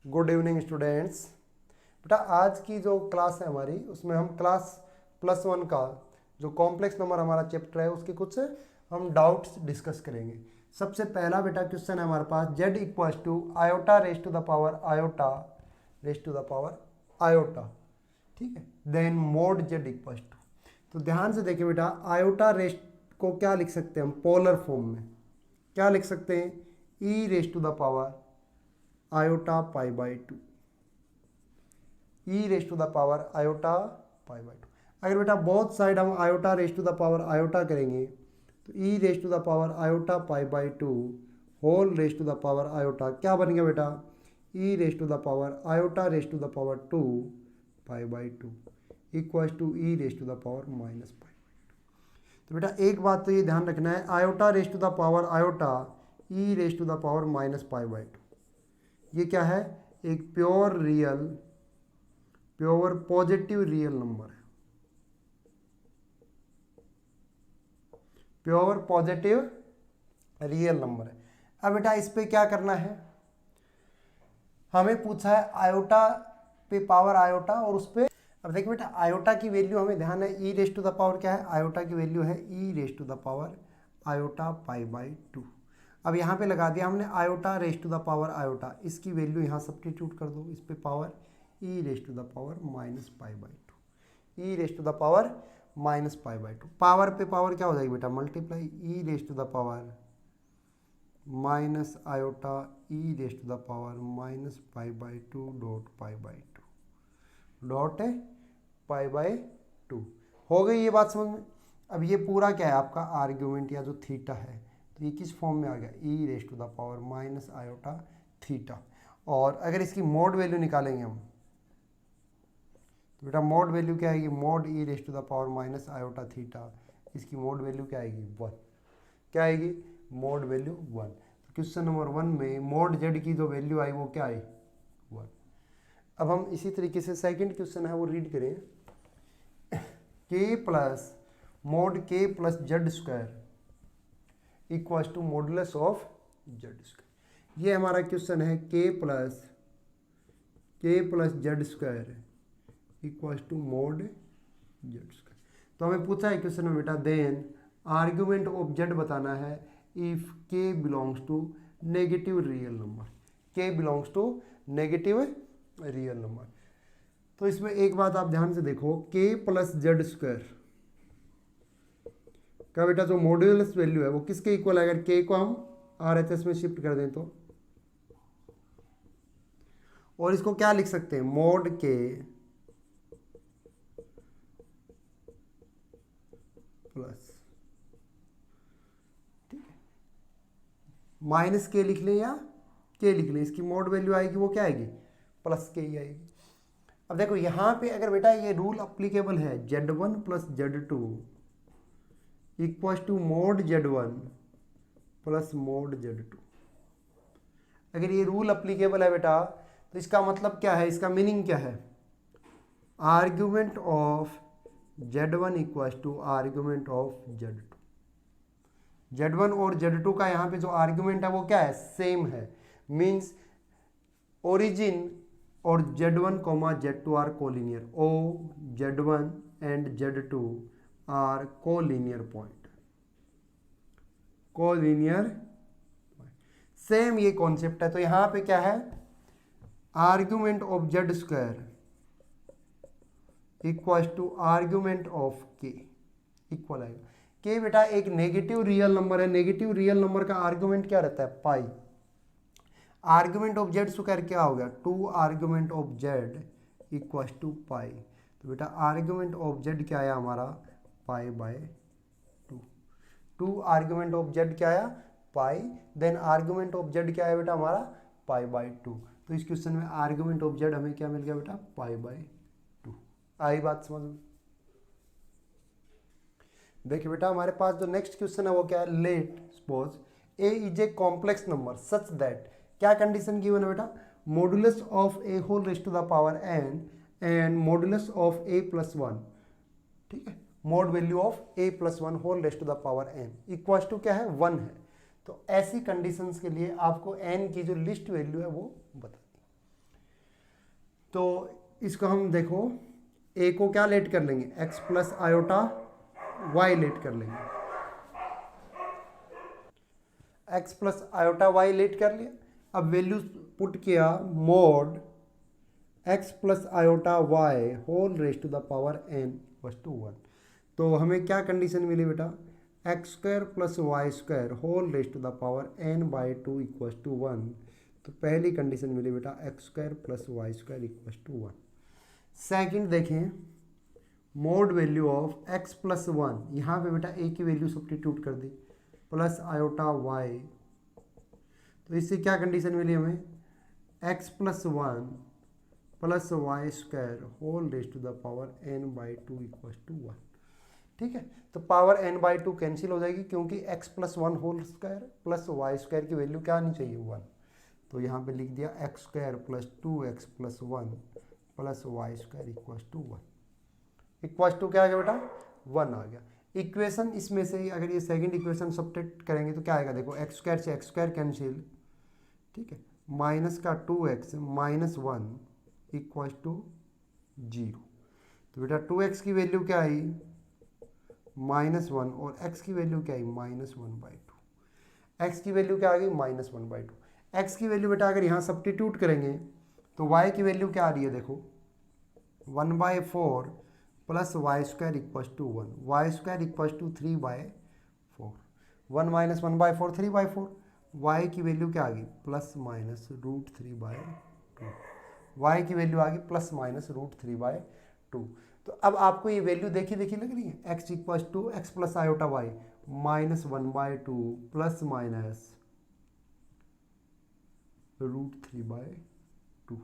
Good evening students. बेटा आज की जो क्लास है हमारी उसमें हम क्लास +1 का जो कॉम्प्लेक्स नंबर हमारा चैप्टर है उसके कुछ हम डाउट्स डिस्कस करेंगे। सबसे पहला बेटा क्वेश्चन है हमारे पास z equals to iota raise to the power iota raise to the power iota, ठीक है। Then mod z equals to, तो ध्यान से देखिए बेटा, आयोटा रेस को क्या लिख सकते हैं हम पोलर फॉर्म में, क्या लिख सकते हैं, e raise to the power iota pi by 2, e raise to the power iota pi by 2। अगर बेटा बोथ साइड हम iota raise to the power iota करेंगे तो e raise to the power iota pi by 2 whole raise to the power iota क्या बन गया बेटा, e raise to the power iota raise to the power 2 pi by 2 equals to E raise to the power minus pi. तो बेटा एक बात तो ये ध्यान रखना है, iota raise to the power iota e raise to the power minus pi by 2, ये क्या है, एक प्योर पॉजिटिव रियल नंबर है, प्योर पॉजिटिव रियल नंबर है। अब बेटा इस पे क्या करना है, हमें पूछा है आयोटा पे पावर आयोटा और उस पे, अब देखिए बेटा आयोटा की वैल्यू हमें ध्यान है, e raise to the power क्या है, आयोटा की वैल्यू है e raise to the power iota pi by 2। अब यहाँ पे लगा दिया हमने iota raise to the power iota, इसकी वैल्यू यहाँ सब्स्टिट्यूट कर दो, इस पे power e raise to the power minus pi by 2, e raise to the power minus pi by 2। Power पे पावर क्या हो जाएगी बेटा, multiply e raise to the power minus iota e raise to the power minus pi by 2 dot pi by 2 dot pi by 2। हो गई ये बात समझ में। अब ये पूरा क्या है आपका आर्ग्यूमेंट या जो थीटा है, तो ये किस फॉर्म में आ गया, e raise to the power minus iota theta. और अगर इसकी मोड वैल्यू निकालेंगे हम तो बेटा मोड वैल्यू क्या आएगी, mod e raise to the power minus iota theta, इसकी मोड वैल्यू क्या आएगी 1, क्या आएगी मोड वैल्यू 1। तो क्वेश्चन नंबर 1 में मोड जेड की जो वैल्यू आई वो क्या आई 1। अब हम इसी तरीके से सेकंड क्वेश्चन है वो रीड करें, के प्लस मोड के plus z square equals to modulus of Z square. ये हमारा क्वेश्चन है के plus z square equals to mod z square. तो हमें पूछा है क्वेश्चन में बेटा, देन आर्ग्यूमेंट ऑफ जेड बताना है if K belongs to negative real number, K belongs to negative real number. तो इसमें एक बात आप ध्यान से देखो, के प्लस जेड स्क्वायर का बेटा जो मॉड्यूलस वैल्यू है वो किसके इक्वल है, अगर के को हम RHS में शिफ्ट कर दें तो, और इसको क्या लिख सकते हैं, मोड के प्लस, ठीक है, माइनस के लिख लें या के लिख लें, इसकी मोड वैल्यू आएगी वो क्या आएगी प्लस के ही आएगी। अब देखो यहाँ पे अगर बेटा ये रूल अप्लीकेबल है, Z1 plus Z2 equals to mod Z1 plus mod Z2, अगर ये रूल अप्लीकेबल है बेटा तो इसका मतलब क्या है, इसका मीनिंग क्या है, argument of Z1 equals to argument of Z2। Z1 और Z2 का यहाँ पे जो आर्ग्यूमेंट है वो क्या है, सेम है, मीन्स ओरिजिन और Z1 comma Z2 are collinear, O Z1 and Z2 are collinear point, collinear same ये कॉन्सेप्ट है। तो यहाँ पे क्या है, argument of Z square equals to argument of K equal आएगा। के बेटा एक नेगेटिव रियल नंबर है, नेगेटिव रियल नंबर का आर्ग्यूमेंट क्या रहता है pi, argument of Z square क्या हो गया 2 argument of Z equals to pi. तो बेटा आर्ग्यूमेंट ऑफ जेड क्या आया हमारा pi by 2, 2 argument of Z क्या आया पाई, देन आर्ग्यूमेंट ऑफ जेड क्या है बेटा हमारा पाई बाय 2। तो इस क्वेश्चन में आर्ग्यूमेंट ऑफ जेड हमें क्या मिल गया बेटा पाई बाय 2। आई बात समझ में। देखिए बेटा हमारे पास जो नेक्स्ट क्वेश्चन है वो क्या है, let suppose a is a complex number such that, क्या कंडीशन गिवन है बेटा, modulus of a whole raise to the power n and modulus of a plus 1, ठीक है, mod value of a plus 1 whole raise to the power n equals to क्या है 1 है। तो ऐसी कंडीशंस के लिए आपको n की जो लिस्ट वैल्यू है वो बतानी। तो इसको हम देखो ए को क्या लेट कर लेंगे, x plus iota y let कर लेंगे, x plus iota y let कर लिया। अब वैल्यू पुट किया, mod x plus iota y whole raise to the power n equals to 1। तो हमें क्या कंडीशन मिली बेटा, x square plus y square whole raise to the power n by two equals to 1। तो पहली condition मिली बेटा x square plus y square equals to 1। Second देखें, mode value of x plus 1, यहाँ पे बेटा ए की वैल्यू सब्स्टिट्यूट कर दी, प्लस आयोटा वाई। तो इससे क्या कंडीशन मिली हमें, x plus 1 plus y square whole raise to the power n by two equals to 1। ठीक है, तो power n by two cancel हो जाएगी क्योंकि x plus 1 whole square plus y square की वैल्यू क्या आनी चाहिए, 1। तो यहाँ पे लिख दिया x square plus 2x plus 1 plus y square equals to 1। Equals to क्या आ गया बेटा, 1 आ गया। इक्वेशन इसमें से अगर ये सेकंड इक्वेशन सब्ट्रैक्ट करेंगे तो क्या आएगा, देखो एक्स स्क्वायर से एक्स स्क्वायर कैंसिल, ठीक है, माइनस का 2x माइनस 1 इक्वल्स टू 0। तो बेटा 2x की वैल्यू क्या आई, -1, और x की वैल्यू क्या आई, -1/2। x की वैल्यू क्या आ गई, -1/2। x की वैल्यू बेटा अगर यहाँ सब्स्टिट्यूट करेंगे तो y की वैल्यू क्या आ रही है, देखो 1/4 plus y square equals to 1, y square equals to 3/4, 1 minus 1/4 3/4। y की वैल्यू क्या आ गई, प्लस माइनस √3/2। y की वैल्यू आ गई प्लस माइनस √3/2। तो अब आपको ये वैल्यू देखी देखी लग रही है, x equals to x plus iota y -1/2 plus minus √3/2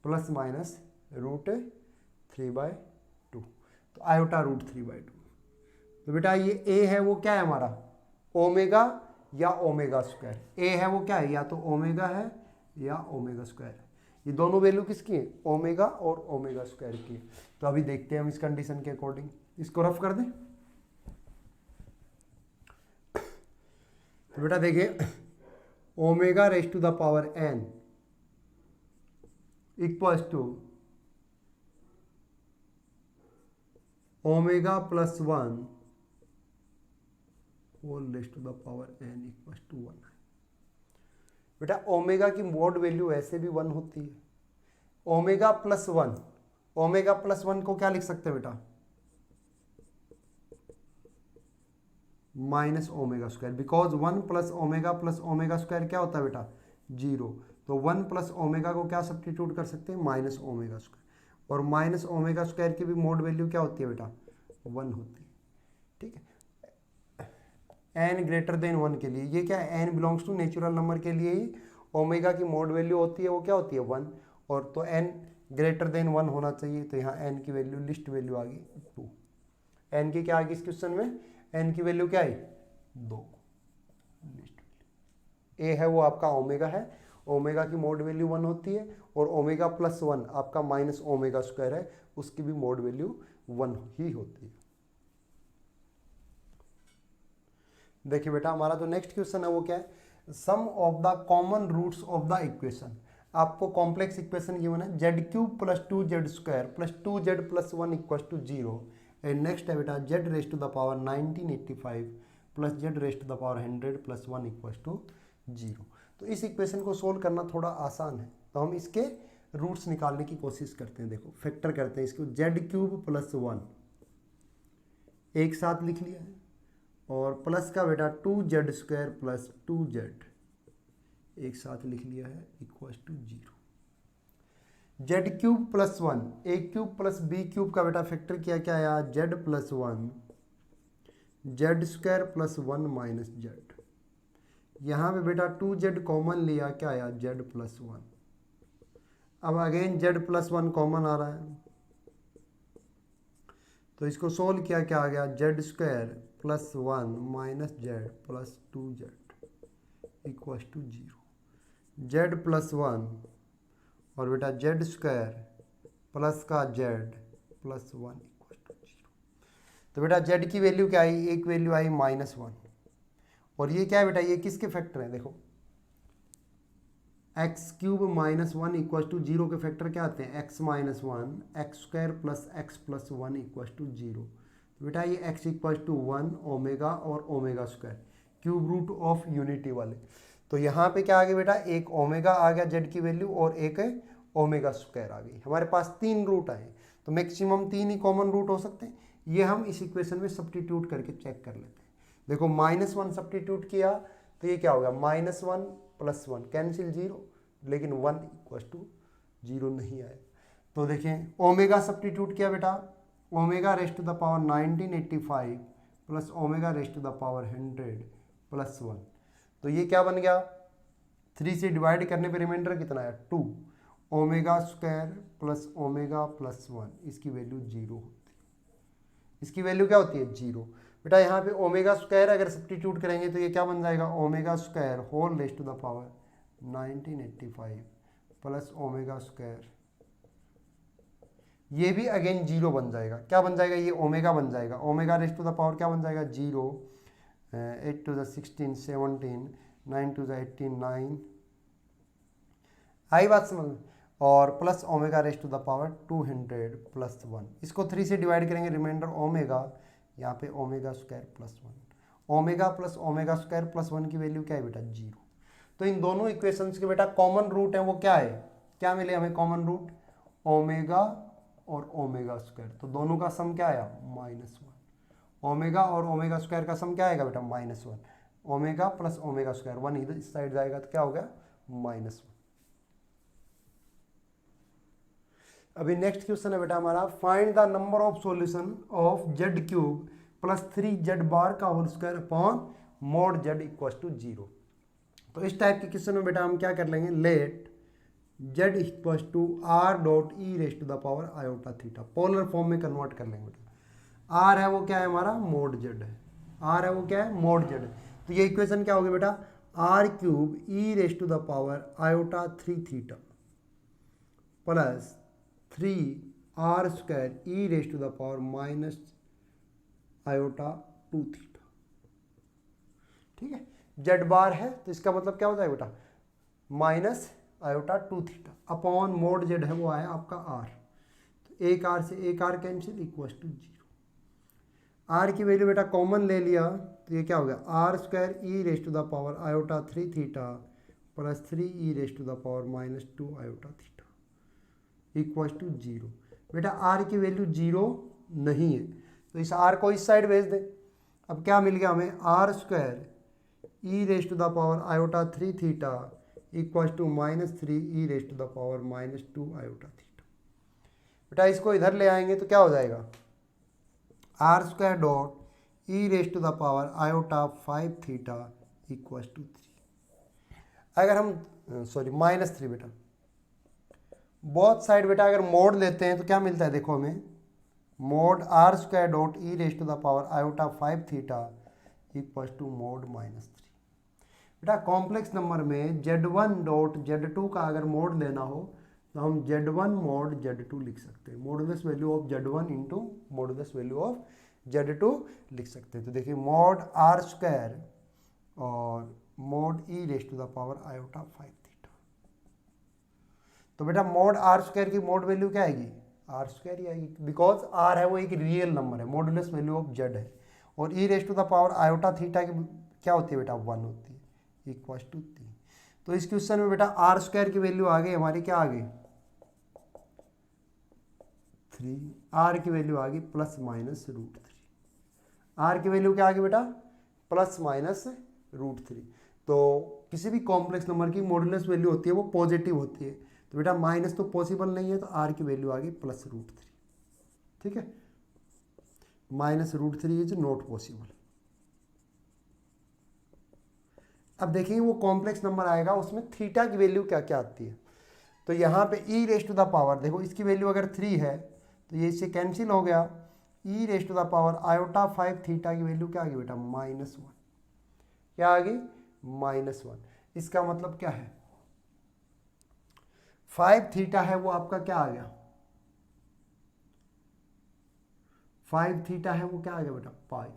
plus minus √3/2, तो आयोटा √3/2। तो बेटा ये a है वो क्या है हमारा, ओमेगा या ओमेगा स्क्वायर। a है वो क्या है, या तो ओमेगा है या ओमेगा स्क्वायर है। ये दोनों वैल्यू किसकी है, ओमेगा और ओमेगा स्क्वायर की है। तो अभी देखते हैं हम इस कंडीशन के अकॉर्डिंग, इसको रफ कर दें। तो बेटा देखिए, omega raise to the power n equals to omega plus 1 whole raise to the power n equals to 1। बेटा ओमेगा की मोड वैल्यू ऐसे भी 1 होती है। ओमेगा प्लस 1, ओमेगा प्लस 1 को क्या लिख सकते हैं बेटा, minus omega square, because 1 plus omega square क्या होता है बेटा, 0। तो 1 प्लस ओमेगा को क्या सब्स्टिट्यूट कर सकते हैं, माइनस ओमेगा स्क्वायर, और माइनस ओमेगा स्क्वायर की भी मोड वैल्यू क्या होती है बेटा, 1 होती है। ठीक है, n ग्रेटर देन 1 के लिए, ये क्या है, n belongs to natural number के लिए ही ओमेगा की मोड वैल्यू होती है, वो क्या होती है, 1। और तो n ग्रेटर देन 1 होना चाहिए, तो यहाँ n की वैल्यू लिस्ट वैल्यू आ गई 2। n की क्या आ गई इस क्वेश्चन में, n की वैल्यू क्या आई, 2। लिस्ट a है वो आपका ओमेगा है, ओमेगा की मोड वैल्यू 1 होती है, और ओमेगा प्लस 1 आपका माइनस ओमेगा स्क्वायर है, उसकी भी मोड वैल्यू 1 ही होती है। देखिए बेटा हमारा जो नेक्स्ट क्वेश्चन है वो क्या है, sum of the common roots of the equation. आपको कॉम्प्लेक्स इक्वेशन गिवन है, z³ plus 2z² plus 2z plus 1 equals to 0। And next है बेटा z raise to the power 1985 plus z raise to the power 100 plus 1 equals to 0। तो इस equation को solve करना थोड़ा आसान है, तो हम इसके रूट्स निकालने की कोशिश करते हैं। देखो फैक्टर करते हैं इसको, z³ प्लस 1 एक साथ लिख लिया है, और प्लस का बेटा 2z² प्लस 2z एक साथ लिख लिया है equals to 0। z³ plus 1, a³ plus b³ का बेटा फैक्टर किया क्या आया, z plus 1 z² plus 1 minus z। यहाँ पे बेटा 2z कॉमन लिया, क्या आया, z प्लस 1। अब अगेन z प्लस 1 कॉमन आ रहा है, तो इसको सोल्व किया, क्या आ गया, z² plus 1 minus z plus 2z equals to 0। z plus 1 और बेटा z² प्लस का z प्लस 1 इक्वल्स टू 0। तो बेटा z की वैल्यू क्या आई, एक वैल्यू आई -1, और ये क्या है बेटा, ये किसके फैक्टर हैं, देखो x cube minus one equal to zero के फैक्टर क्या आते हैं, x minus one, x square plus x plus one equal to zero. तो बेटा ये x equal to one omega और omega square cube root of unity वाले। तो यहाँ पे क्या आ गया बेटा, एक ओमेगा आ गया जेड की वैल्यू और एक ओमेगा स्क्वायर आ गई। हमारे पास तीन रूट आए, तो मैक्सिमम तीन ही कॉमन रूट हो सकते हैं। ये हम इस इक्वेशन में सब्स्टिट्यूट करके चेक कर लेते हैं। देखो माइनस वन सब्स्टिट्यूट किया तो ये क्या होगा, minus one plus one cancel zero, लेकिन वन इक्वल टू जीरो नहीं आया। तो देखें ओमेगा सब्स्टिट्यूट किया बेटा, omega raise to the power 1985 plus omega raise to the power 100 plus one. तो ये क्या बन गया, 3 से डिवाइड करने पे रिमाइंडर कितना आया, 2 omega square plus omega plus one, इसकी वैल्यू जीरो होती है। इसकी वैल्यू क्या होती है, जीरो। बेटा यहाँ पे ओमेगा स्क्वायर अगर सब्स्टिट्यूट करेंगे तो ये क्या बन जाएगा, omega square whole raise to the power 1985 plus omega square, ये भी अगेन जीरो बन जाएगा। क्या बन जाएगा, ये ओमेगा बन जाएगा, omega raise to the power क्या बन जाएगा, zero, 8 to the 16 17, 9 to the 18 9, आई बात समझ में, और plus omega raise to the power 200 plus one. इसको 3 से डिवाइड करेंगे रिमाइंडर ओमेगा, यहाँ पे omega square plus one, omega plus omega square plus one की वैल्यू क्या है बेटा, जीरो। तो इन दोनों इक्वेशंस के बेटा कॉमन रूट है वो क्या है, क्या मिले हमें कॉमन रूट, ओमेगा और ओमेगा स्क्वायर। तो दोनों का सम क्या आया, माइनस वन। ओमेगा और ओमेगा स्क्वायर का सम क्या आएगा बेटा, minus one. Omega plus omega square, one इधर इस साइड जाएगा तो क्या हो गया, माइनस वन। अभी नेक्स्ट क्वेश्चन है बेटा हमारा, find the number of solution of Z cube plus 3 Z bar का whole square upon mod Z equal to zero. तो इस टाइप के क्वेश्चन में बेटा हम क्या कर लेंगे, let z equal to r dot e raise to the power iota theta, polar form में कन्वर्ट कर लेंगे बेटा। आर है वो क्या है हमारा, मोड जेड है, आर है वो क्या है, मोड जेड है। तो ये इक्वेशन क्या होगी बेटा, r cube e raise to the power iota 3 theta plus 3 r square e raise to the power minus iota 2 theta. ठीक है, जेड बार है तो इसका मतलब क्या होता है बेटा, minus iota 2 theta upon mode Z है वो आया आपका आर। तो एक आर से एक r cancel equal to zero. R की वैल्यू बेटा कॉमन ले लिया तो ये क्या हो गया, r square e raise to the power iota 3 theta plus 3 e raise to the power minus 2 iota theta equal to zero. बेटा आर की वैल्यू जीरो नहीं है तो इस आर को इस साइड भेज दें। अब क्या मिल गया हमें, r square e raise to the power iota 3 theta equal to minus 3 e raise to the power minus 2 iota theta. बेटा इसको इधर ले आएंगे तो क्या हो जाएगा, r square dot e raise to the power iota 5 theta equal to 3। अगर हम सॉरी माइनस 3 बेटा, बोथ साइड बेटा अगर मोड लेते हैं तो क्या मिलता है, देखो हमें mod r square dot e raise to the power iota 5 theta equal to mod minus 3। बेटा कॉम्प्लेक्स नंबर में Z1 डॉट Z2 का अगर मोड लेना हो तो हम Z1 मोड Z2 लिख सकते हैं, modulus value of Z1 into modulus value of Z2 लिख सकते हैं। तो देखिए मोड आर स्क्वायर और mod e raise to the power iota 5 theta. तो बेटा मोड आर स्क्वायर की मोड वैल्यू क्या आएगी, आर स्क्वायर ही आएगी, बिकॉज आर है वो एक रियल नंबर है, मॉडुलस वैल्यू ऑफ जेड है, और e raise to the power iota theta की क्या होती है बेटा, 1 होती है इक्वल टू 3। तो इस क्वेश्चन में बेटा आर स्क्वायर की वैल्यू आ गई हमारी, क्या आ गई 3, आर की वैल्यू आ गई प्लस माइनस रूट 3। आर की वैल्यू क्या आ गई बेटा, प्लस माइनस रूट 3। तो किसी भी कॉम्प्लेक्स नंबर की मॉडुलस वैल्यू होती है वो पॉजिटिव होती है, तो बेटा माइनस तो पॉसिबल नहीं है, तो आर की वैल्यू आ गई प्लस रूट 3। ठीक है, minus root 3 is not possible. अब देखिए वो कॉम्प्लेक्स नंबर आएगा उसमें थीटा की वैल्यू क्या क्या आती है। तो यहाँ पे ई रेस्ट टू द पावर, देखो इसकी वैल्यू अगर 3 है तो ये इससे कैंसिल हो गया, e raise to the power iota 5 theta की वैल्यू क्या आ गई बेटा, -1। क्या आ गई, -1। इसका मतलब क्या है, 5 थीटा है वो आपका क्या आ गया, 5 थीटा है वो क्या आ गया बेटा, पाई।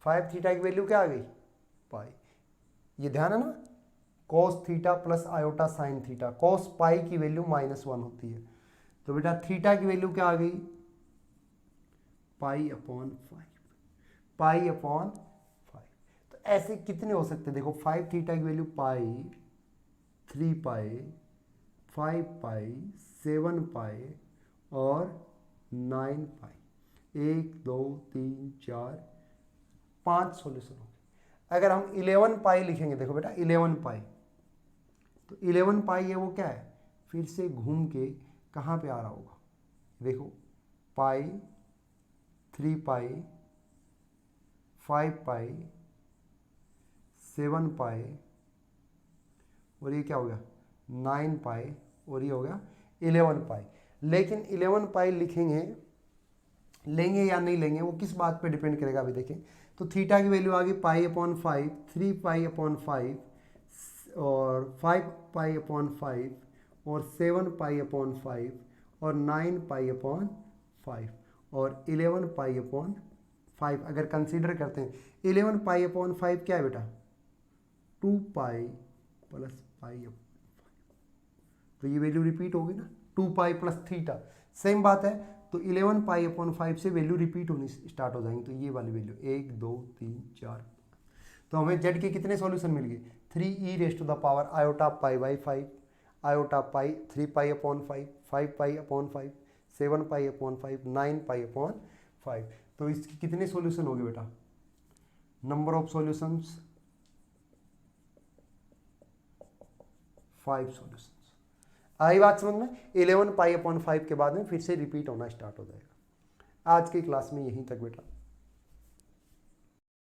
5 थीटा की वैल्यू क्या आ गई, पाई। ये ध्यान है ना, cos theta plus iota sine theta, cos पाई की वैल्यू -1 होती है, तो बेटा थीटा की वैल्यू क्या आ गई, पाई अपॉन 5, पाई अपॉन 5। तो ऐसे कितने हो सकते हैं, देखो 5 थीटा की वैल्यू पाई, 3 पाई, 5 पाई, 7 पाई और 9 पाई। 1 2 3 4 5 सॉल्यूशन हो गए। अगर हम 11 पाई लिखेंगे, देखो बेटा 11 पाई, तो 11 पाई है वो क्या है, फिर से घूम के कहाँ पे आ रहा होगा, देखो पाई, 3 पाई, 5 पाई, 7 पाई और ये क्या हो गया 9 पाई और ये हो गया 11 पाई। लेकिन 11 पाई लेंगे या नहीं लेंगे वो किस बात पे डिपेंड करेगा, अभी देखें। तो थीटा की वैल्यू आ गई पाई अपॉन 5, 3 पाई अपॉन 5 और 5 पाई अपॉन 5 और 7 पाई अपॉन 5 और 9 पाई अपॉन 5 और 11 पाई अपॉन 5 अगर कंसीडर करते हैं। 11 पाई अपॉन 5 क्या है बेटा, 2 पाई प्लस पाई अपॉन 5, तो ये वैल्यू रिपीट होगी ना, 2 पाई प्लस थीटा, सेम बात है। तो 11 पाई अपॉन 5 से वैल्यू रिपीट होनी स्टार्ट हो जाएंगी, तो ये वाली वैल्यू 1 2 3 4। तो हमें जेड के कितने सॉल्यूशन मिल गए, 3e raise to the power iota pi by 5, iota pi, 3 pi upon 5, 5 pi upon 5, 7 pi upon 5, 9 pi upon 5। तो इसकी कितने सॉल्यूशन हो गए बेटा, नंबर ऑफ सॉल्यूशंस 5 सॉल्यूशंस। आई बात समझ में, 11 पाई अपॉन 5 के बाद में फिर से रिपीट होना स्टार्ट हो जाएगा। आज की क्लास में यहीं तक बेटा।